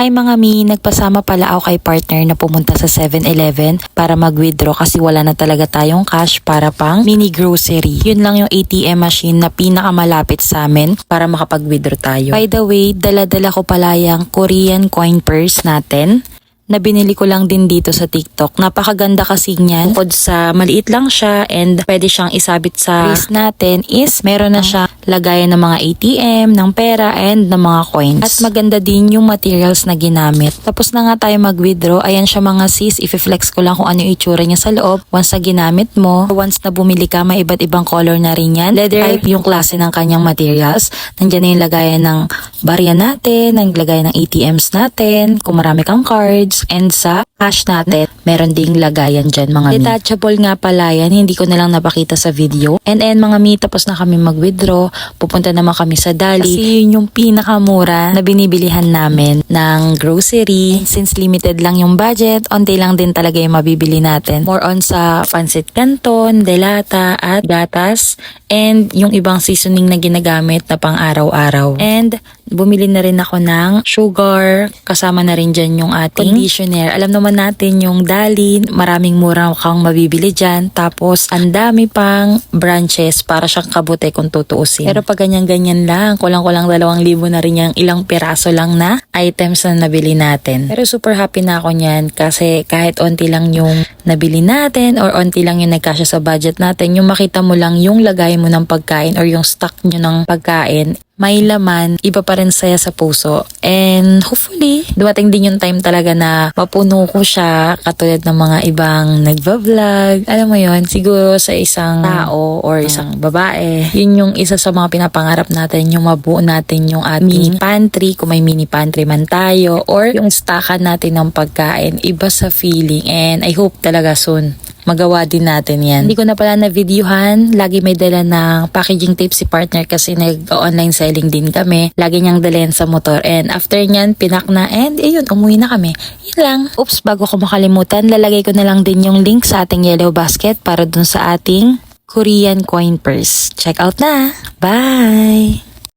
Hi mga mi, nagpasama pala ako kay partner na pumunta sa 7-Eleven para mag-withdraw kasi wala na talaga tayong cash para pang mini grocery. Yun lang yung ATM machine na pinakamalapit sa amin para makapag-withdraw tayo. By the way, dala-dala ko pala yung Korean coin purse natin na binili ko lang din dito sa TikTok. Napakaganda kasi niyan. Bukod sa maliit lang siya and pwede siyang isabit sa wrist natin is meron na siya lagayan ng mga ATM, ng pera and ng mga coins. At maganda din yung materials na ginamit. Tapos na nga tayo mag-withdraw. Ayan siya mga sis. If-flex ko lang kung ano yung itsura niya sa loob. Once na ginamit mo, once na bumili ka, may iba't ibang color na rin yan. Leather type yung klase ng kanyang materials. Nandiyan na yung lagayan ng barya natin, ng lagayan ng ATMs natin, kung marami kang cards. And sa cash natin, meron ding lagayan dyan mga mi. Detachable nga pala yan, hindi ko na lang napakita sa video. And mga mi, tapos na kami mag-withdraw, pupunta naman kami sa Dali. Kasi yun yung pinakamura na binibilihan namin ng grocery. And since limited lang yung budget, onti lang din talaga yung mabibili natin. More on sa pancit canton, delata at gatas. And yung ibang seasoning na ginagamit na pang araw-araw. And bumili na rin ako ng sugar, kasama na rin dyan yung ating conditioner. Alam naman natin yung Dali, maraming mura kang mabibili dyan. Tapos, ang dami pang branches para siyang kabute kung tutuusin. Pero pag ganyan-ganyan lang, kulang-kulang 2,000 na rin yung ilang piraso lang na items na nabili natin. Pero super happy na ako niyan kasi kahit onti lang yung nabili natin or onti lang yung nagkasya sa budget natin, yung makita mo lang yung lagay mo ng pagkain or yung stock nyo ng pagkain, may laman, iba pa rin saya sa puso. And hopefully, dumating din yung time talaga na mapuno ko siya katulad ng mga ibang nagva-vlog. Alam mo yon, siguro sa isang tao or isang babae, yun yung isa sa mga pinapangarap natin, yung mabuo natin yung ating mini pantry, kung may mini pantry man tayo, or yung stockan natin ng pagkain, iba sa feeling. And I hope talaga soon magawa din natin yan. Hindi ko na pala na-videohan. Lagi may dala ng packaging tape si partner kasi nag-online selling din kami. Lagi niyang dalhin sa motor. And after nyan, pinak na. And ayun, umuwi na kami. Yun lang. Oops, bago ko makalimutan, lalagay ko na lang din yung link sa ating yellow basket para dun sa ating Korean coin purse. Check out na! Bye!